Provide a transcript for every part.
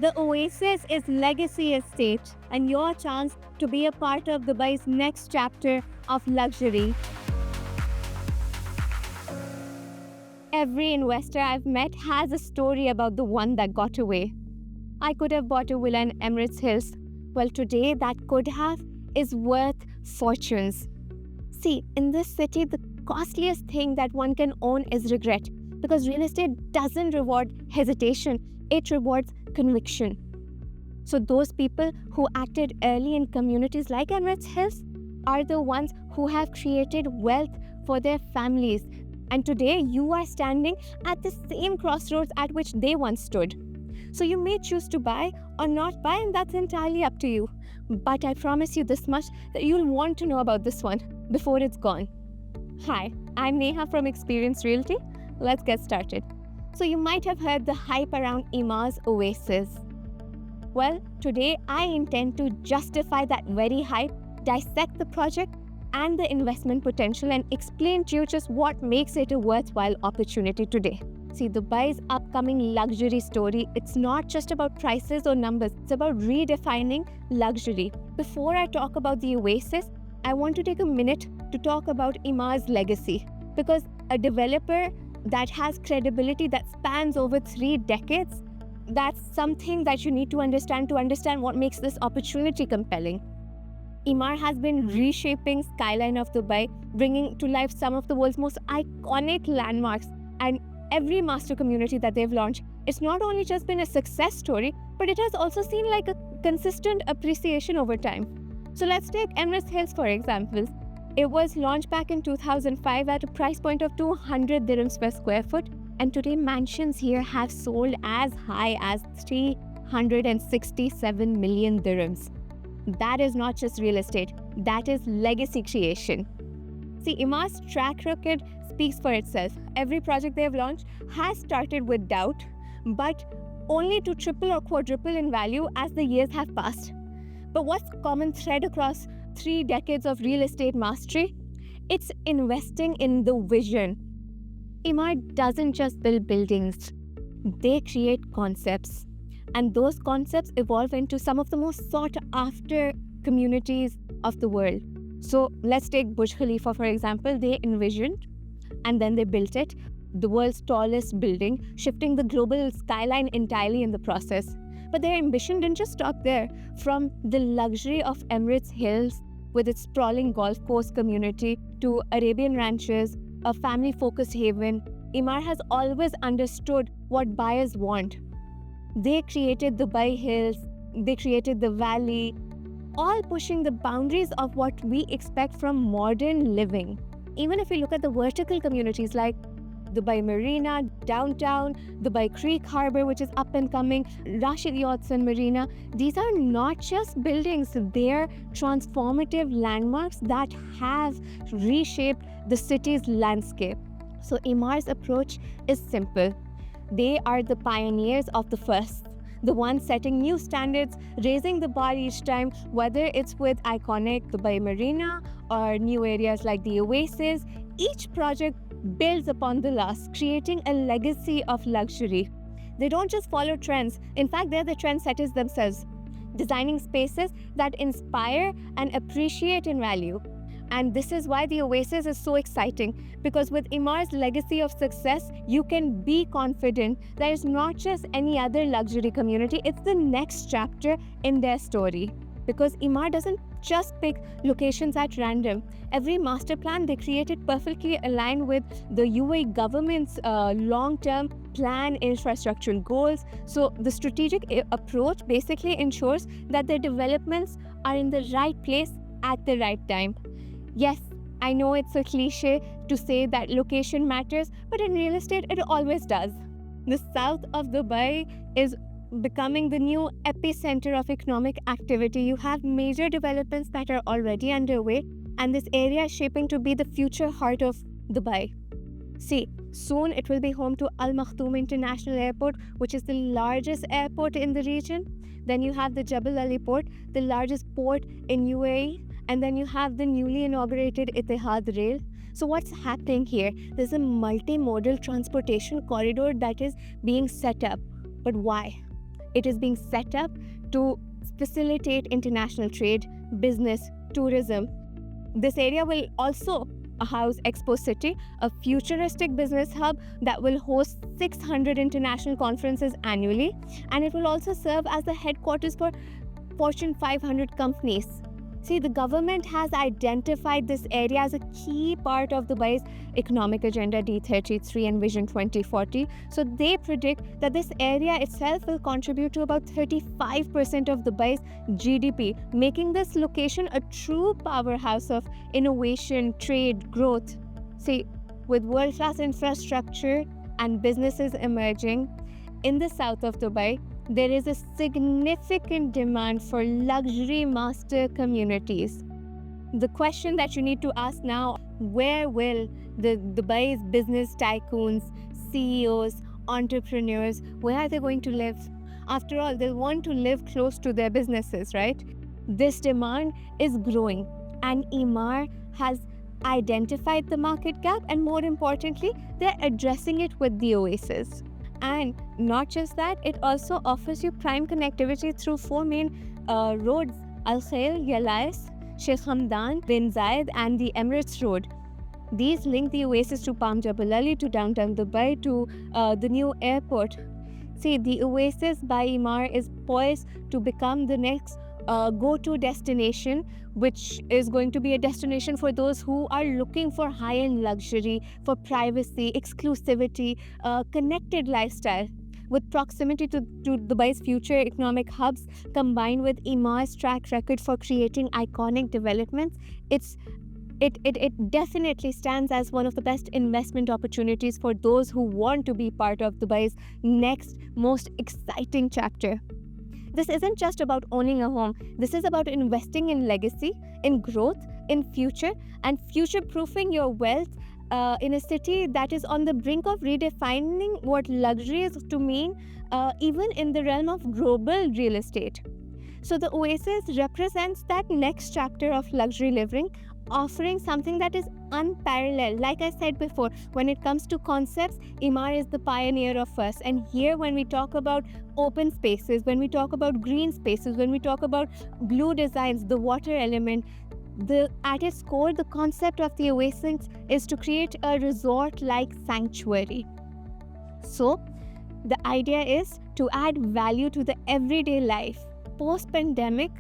The Oasis is Legacy Estate and your chance to be a part of Dubai's next chapter of luxury. Every investor I've met has a story about the one that got away. I could have bought a villa in Emirates Hills. Well, today that could have is worth fortunes. See, in this city, the costliest thing that one can own is regret because real estate doesn't reward hesitation, it rewards conviction. So, those people who acted early in communities like Emirates Hills are the ones who have created wealth for their families. And today, you are standing at the same crossroads at which they once stood. So, you may choose to buy or not buy, and that's entirely up to you. But I promise you this much that you'll want to know about this one before it's gone. Hi, I'm Neha from Experience Realty. Let's get started. So you might have heard the hype around Emaar's Oasis. Well, today I intend to justify that very hype, dissect the project and the investment potential, and explain to you just what makes it a worthwhile opportunity today. See, Dubai's upcoming luxury story, it's not just about prices or numbers, it's about redefining luxury. Before I talk about the Oasis, I want to take a minute to talk about Emaar's legacy, because a developer that has credibility that spans over 3 decades, that's something that you need to understand what makes this opportunity compelling. Emaar has been reshaping skyline of Dubai, bringing to life some of the world's most iconic landmarks, and every master community that they've launched, it's not only just been a success story, but it has also seen like a consistent appreciation over time. So let's take Emirates Hills for example. It was launched back in 2005 at a price point of 200 dirhams per square foot, and today mansions here have sold as high as 367 million dirhams. That is not just real estate, that is legacy creation. See, Emaar's track record speaks for itself. Every project they have launched has started with doubt, but only to triple or quadruple in value as the years have passed. But what's the common thread across 3 decades of real estate mastery? It's investing in the vision. Emaar doesn't just build buildings, they create concepts. And those concepts evolve into some of the most sought after communities of the world. So let's take Burj Khalifa for example. They envisioned and then they built it, the world's tallest building, shifting the global skyline entirely in the process. But their ambition didn't just stop there. From the luxury of Emirates Hills with its sprawling golf course community to Arabian ranches, a family-focused haven, Emaar has always understood what buyers want. They created Dubai Hills, they created the valley, all pushing the boundaries of what we expect from modern living. Even if you look at the vertical communities like Dubai Marina, downtown, Dubai Creek Harbour, which is up and coming, Rashid Yachts and Marina, these are not just buildings, they're transformative landmarks that have reshaped the city's landscape. So Emaar's approach is simple. They are the pioneers of the first, the ones setting new standards, raising the bar each time, whether it's with iconic Dubai Marina or new areas like the Oasis. Each project builds upon the last, creating a legacy of luxury. They don't just follow trends. In fact, they're the trendsetters themselves, designing spaces that inspire and appreciate in value. And this is why the Oasis is so exciting, because with Emaar's legacy of success, you can be confident that it's not just any other luxury community, it's the next chapter in their story. Because Emaar doesn't just pick locations at random. Every master plan they created perfectly aligned with the UAE government's long-term plan infrastructural goals. So the strategic approach basically ensures that the developments are in the right place at the right time. Yes, I know it's a cliche to say that location matters, but in real estate, it always does. The south of Dubai is becoming the new epicenter of economic activity. You have major developments that are already underway, and this area is shaping to be the future heart of Dubai. See, soon it will be home to Al Maktoum International Airport, which is the largest airport in the region. Then you have the Jebel Ali Port, the largest port in UAE. And then you have the newly inaugurated Etihad Rail. So what's happening here? There's a multimodal transportation corridor that is being set up. But why? It is being set up to facilitate international trade, business, tourism. This area will also house Expo City, a futuristic business hub that will host 600 international conferences annually, and it will also serve as the headquarters for Fortune 500 companies. See, the government has identified this area as a key part of Dubai's economic agenda D33 and Vision 2040. So they predict that this area itself will contribute to about 35% of Dubai's GDP, making this location a true powerhouse of innovation, trade, growth. See, with world-class infrastructure and businesses emerging in the south of Dubai, there is a significant demand for luxury master communities. The question that you need to ask now, where will the Dubai's business tycoons, CEOs, entrepreneurs, where are they going to live? After all, they want to live close to their businesses, right? This demand is growing, and Emaar has identified the market gap, and more importantly, they're addressing it with the Oasis. And not just that, it also offers you prime connectivity through 4 main roads: Al Khail, Yalais, Sheikh Hamdan, Bin Zayed, and the Emirates Road. These link the Oasis to Palm Jebel Ali, to downtown Dubai, to the new airport. See, the Oasis by Emaar is poised to become the next go-to destination, which is going to be a destination for those who are looking for high-end luxury, for privacy, exclusivity, connected lifestyle. With proximity to Dubai's future economic hubs, combined with Emaar's track record for creating iconic developments, it definitely stands as one of the best investment opportunities for those who want to be part of Dubai's next most exciting chapter. This isn't just about owning a home. This is about investing in legacy, in growth, in future, and future-proofing your wealth in a city that is on the brink of redefining what luxury is to mean, even in the realm of global real estate. So the Oasis represents that next chapter of luxury living, offering something that is unparalleled. Like I said before, when it comes to concepts, Emaar is the pioneer of us. And here, when we talk about open spaces, when we talk about green spaces, when we talk about blue designs, the water element, at its core, the concept of the Oasis is to create a resort-like sanctuary. So the idea is to add value to the everyday life. Post-pandemic,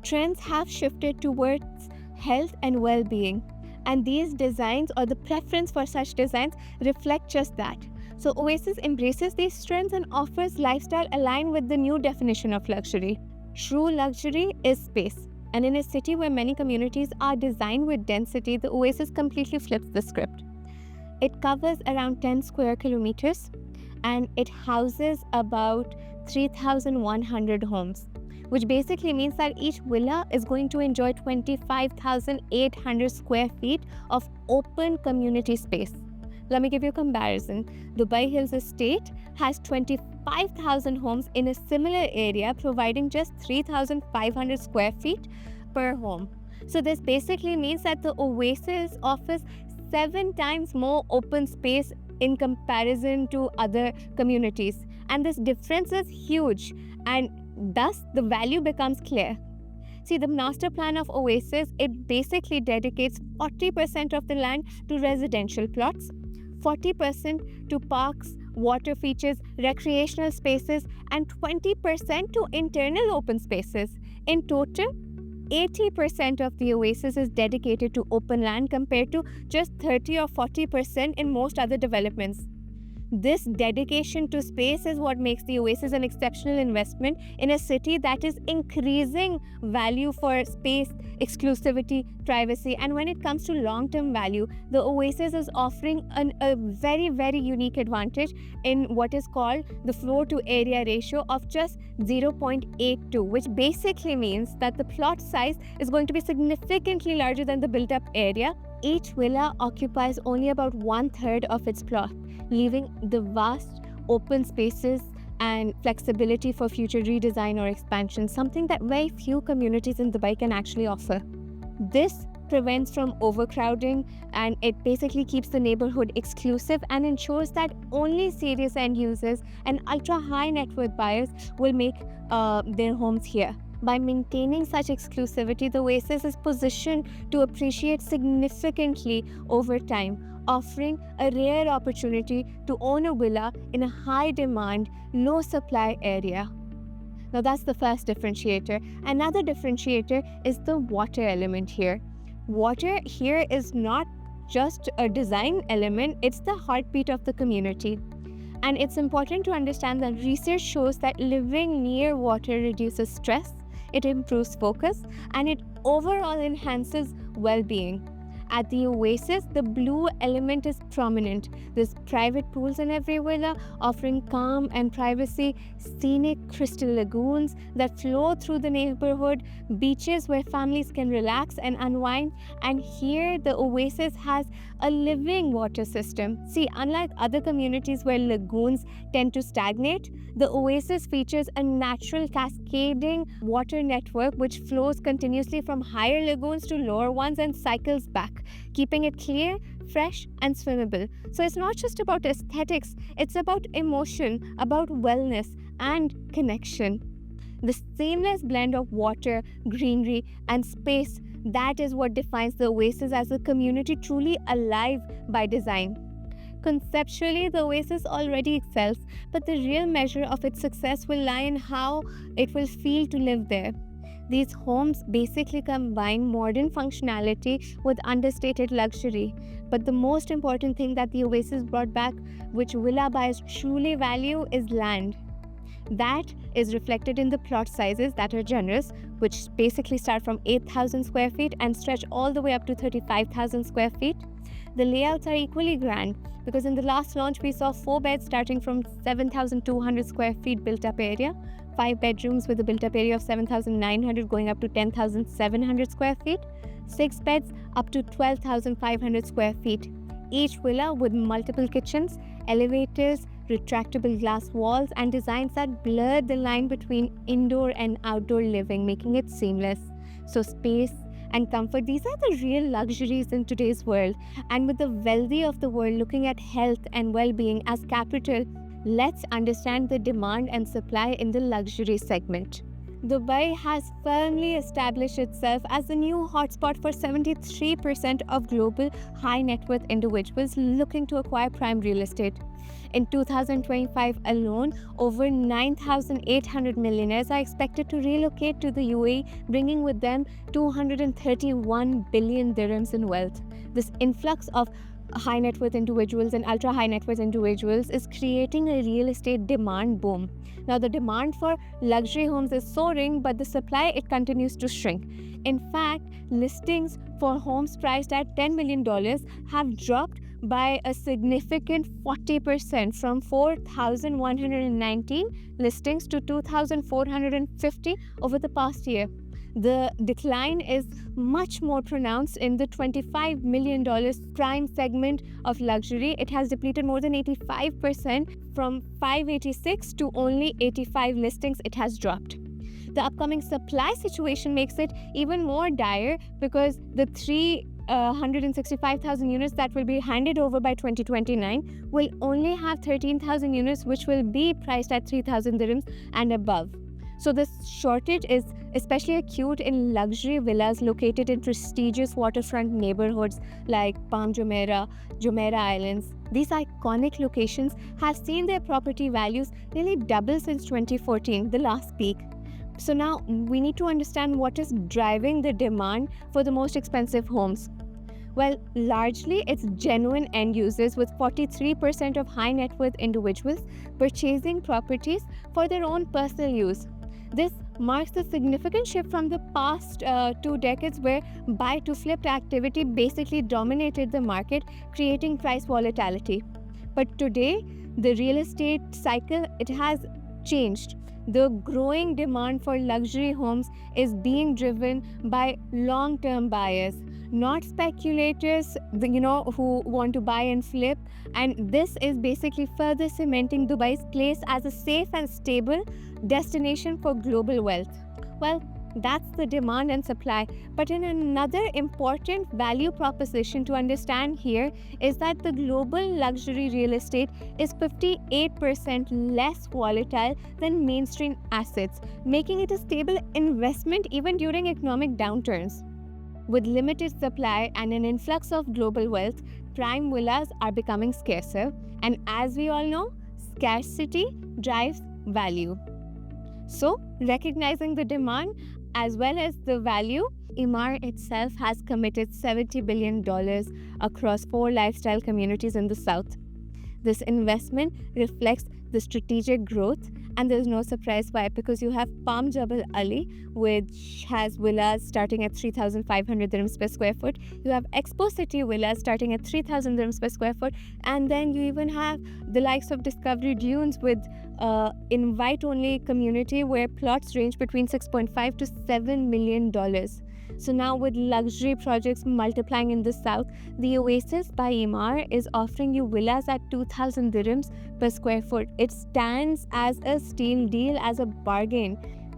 trends have shifted towards health and well-being, and these designs, or the preference for such designs, reflect just that. So Oasis embraces these trends and offers lifestyle aligned with the new definition of luxury. True luxury is space, and in a city where many communities are designed with density, the Oasis completely flips the script. It covers around 10 square kilometers, and it houses about 3,100 homes, which basically means that each villa is going to enjoy 25,800 square feet of open community space. Let me give you a comparison. Dubai Hills Estate has 25,000 homes in a similar area, providing just 3,500 square feet per home. So this basically means that the Oasis offers 7 times more open space in comparison to other communities. And this difference is huge, and thus the value becomes clear. See, the master plan of Oasis, it basically dedicates 40% of the land to residential plots, 40% to parks, water features, recreational spaces, and 20% to internal open spaces. In total, 80% of the Oasis is dedicated to open land compared to just 30 or 40% in most other developments. This dedication to space is what makes the Oasis an exceptional investment in a city that is increasing value for space, exclusivity, privacy. And when it comes to long-term value, the Oasis is offering a very, very unique advantage in what is called the floor to area ratio of just 0.82, which basically means that the plot size is going to be significantly larger than the built-up area. Each villa occupies only about 1/3 of its plot, leaving the vast open spaces and flexibility for future redesign or expansion, something that very few communities in Dubai can actually offer. This prevents from overcrowding, and it basically keeps the neighborhood exclusive and ensures that only serious end users and ultra high net worth buyers will make their homes here. By maintaining such exclusivity, the Oasis is positioned to appreciate significantly over time, offering a rare opportunity to own a villa in a high demand, low supply area. Now, that's the first differentiator. Another differentiator is the water element here. Water here is not just a design element, it's the heartbeat of the community. And it's important to understand that research shows that living near water reduces stress, it improves focus, and it overall enhances well-being. At the Oasis, the blue element is prominent. There's private pools in every villa, offering calm and privacy, scenic crystal lagoons that flow through the neighborhood, beaches where families can relax and unwind. And here, the Oasis has a living water system. See, unlike other communities where lagoons tend to stagnate, the Oasis features a natural cascading water network which flows continuously from higher lagoons to lower ones and cycles back, keeping it clear, fresh, and swimmable. So it's not just about aesthetics, it's about emotion, about wellness, and connection. The seamless blend of water, greenery, and space, that is what defines the Oasis as a community truly alive by design. Conceptually, the Oasis already excels, but the real measure of its success will lie in how it will feel to live there. These homes basically combine modern functionality with understated luxury. But the most important thing that the Oasis brought back, which villa buyers truly value, is land. That is reflected in the plot sizes that are generous, which basically start from 8,000 square feet and stretch all the way up to 35,000 square feet. The layouts are equally grand because in the last launch we saw 4 beds starting from 7,200 square feet built up area, 5 bedrooms with a built up area of 7,900 going up to 10,700 square feet, 6 beds up to 12,500 square feet. Each villa with multiple kitchens, elevators, retractable glass walls, and designs that blur the line between indoor and outdoor living, making it seamless. So space and comfort, these are the real luxuries in today's world. And with the wealthy of the world looking at health and well-being as capital, let's understand the demand and supply in the luxury segment. Dubai has firmly established itself as the new hotspot for 73% of global high net worth individuals looking to acquire prime real estate. In 2025 alone, over 9,800 millionaires are expected to relocate to the UAE, bringing with them 231 billion dirhams in wealth. This influx of high net worth individuals and ultra high net worth individuals is creating a real estate demand boom. Now, the demand for luxury homes is soaring, but the supply, it continues to shrink. In fact, listings for homes priced at $10 million have dropped by a significant 40% from 4,119 listings to 2,450 over the past year. The decline is much more pronounced in the $25 million prime segment of luxury. It has depleted more than 85% from 586 to only 85 listings. It has dropped. The upcoming supply situation makes it even more dire because the 165,000 units that will be handed over by 2029 will only have 13,000 units which will be priced at 3,000 dirhams and above. So this shortage is especially acute in luxury villas located in prestigious waterfront neighborhoods like Palm Jumeirah, Jumeirah Islands. These iconic locations have seen their property values nearly double since 2014, the last peak. So now we need to understand what is driving the demand for the most expensive homes. Well, largely it's genuine end users, with 43% of high net worth individuals purchasing properties for their own personal use. This marks a significant shift from the past 2 decades where buy to flip activity basically dominated the market, creating price volatility. But today, the real estate cycle, it has changed. The growing demand for luxury homes is being driven by long-term buyers, not speculators, who want to buy and flip. And this is basically further cementing Dubai's place as a safe and stable destination for global wealth. Well, That's the demand and supply. But in another important value proposition to understand here is that the global luxury real estate is 58% less volatile than mainstream assets, making it a stable investment even during economic downturns. With limited supply and an influx of global wealth, prime villas are becoming scarcer. And as we all know, scarcity drives value. So, recognizing the demand as well as the value, Emaar itself has committed $70 billion across 4 lifestyle communities in the South. This investment reflects the strategic growth, and there's no surprise why, because you have Palm Jabal Ali, which has villas starting at 3,500 dirhams per square foot. You have Expo City villas starting at 3,000 dirhams per square foot, and then you even have the likes of Discovery Dunes with invite-only community where plots range between $6.5 to $7 million. So now with luxury projects multiplying in the south, the Oasis by Emaar is offering you villas at 2,000 dirhams per square foot. It stands as a steal deal, as a bargain.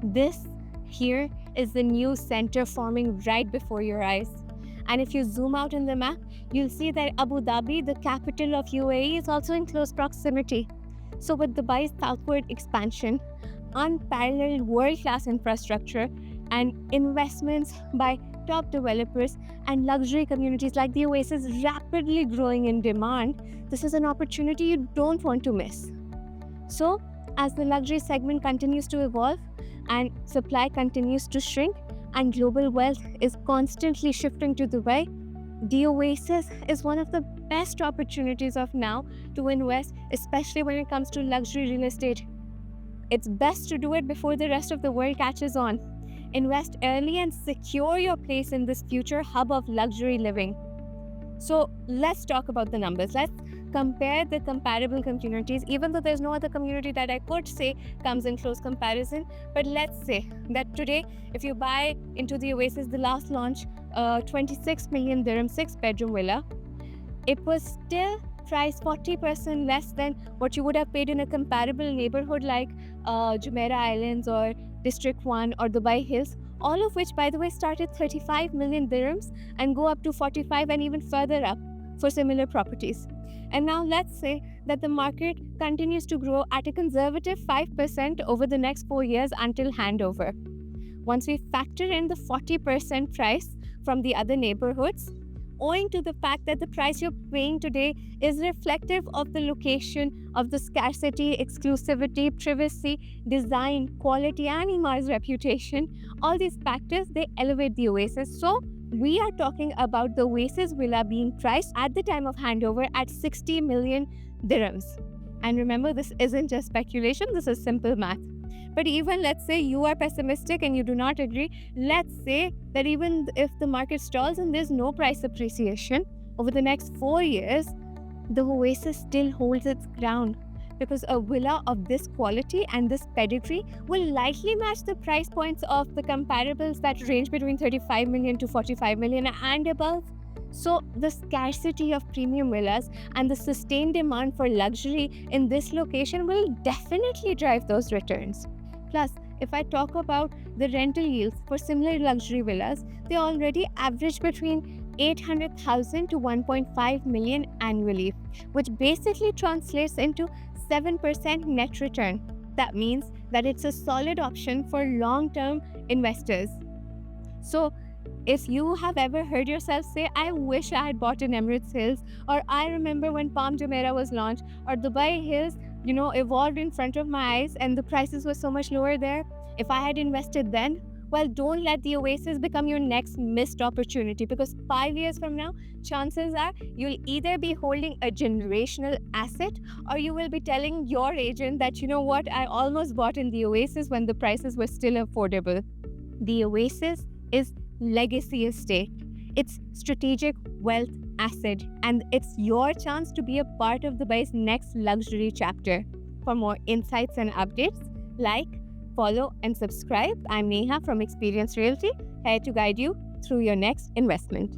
This here is the new center forming right before your eyes. And if you zoom out in the map, you'll see that Abu Dhabi, the capital of UAE, is also in close proximity. So with Dubai's southward expansion, unparalleled world-class infrastructure, and investments by top developers and luxury communities like the Oasis rapidly growing in demand, this is an opportunity you don't want to miss. So, as the luxury segment continues to evolve and supply continues to shrink and global wealth is constantly shifting to Dubai, the Oasis is one of the best opportunities of now to invest, especially when it comes to luxury real estate. It's best to do it before the rest of the world catches on. Invest early and secure your place in this future hub of luxury living. So let's talk about the numbers. Let's compare the comparable communities, even though there's no other community that I could say comes in close comparison. But let's say that today, if you buy into the Oasis, the last launch, 26 million dirham 6-bedroom villa, it was still priced 40% less than what you would have paid in a comparable neighborhood like Jumeirah Islands or District 1 or Dubai Hills, all of which, by the way, start at 35 million dirhams and go up to 45 and even further up for similar properties. And now let's say that the market continues to grow at a conservative 5% over the next 4 years until handover. Once we factor in the 40% price from the other neighborhoods, owing to the fact that the price you're paying today is reflective of the location, of the scarcity, exclusivity, privacy, design, quality, and Emaar's reputation, all these factors, they elevate the Oasis. So we are talking about the Oasis villa being priced at the time of handover at 60 million dirhams. And remember, this isn't just speculation, this is simple math. But even let's say you are pessimistic and you do not agree, let's say that even if the market stalls and there's no price appreciation over the next 4 years, the Oasis still holds its ground, because a villa of this quality and this pedigree will likely match the price points of the comparables that range between 35 million to 45 million and above. So the scarcity of premium villas and the sustained demand for luxury in this location will definitely drive those returns. Plus, if I talk about the rental yields for similar luxury villas, they already average between 800,000 to 1.5 million annually, which basically translates into 7% net return. That means that it's a solid option for long-term investors. So, if you have ever heard yourself say, I wish I had bought in Emirates Hills, or I remember when Palm Jumeirah was launched, or Dubai Hills, evolved in front of my eyes and the prices were so much lower there, if I had invested then, well, don't let the Oasis become your next missed opportunity, because 5 years from now, chances are you'll either be holding a generational asset or you will be telling your agent that, you know what, I almost bought in the Oasis when the prices were still affordable. The Oasis is legacy estate. It's strategic wealth asset, and it's your chance to be a part of Dubai's next luxury chapter. For more insights and updates, like, follow, and subscribe. I'm Neha from Experience Realty, here to guide you through your next investment.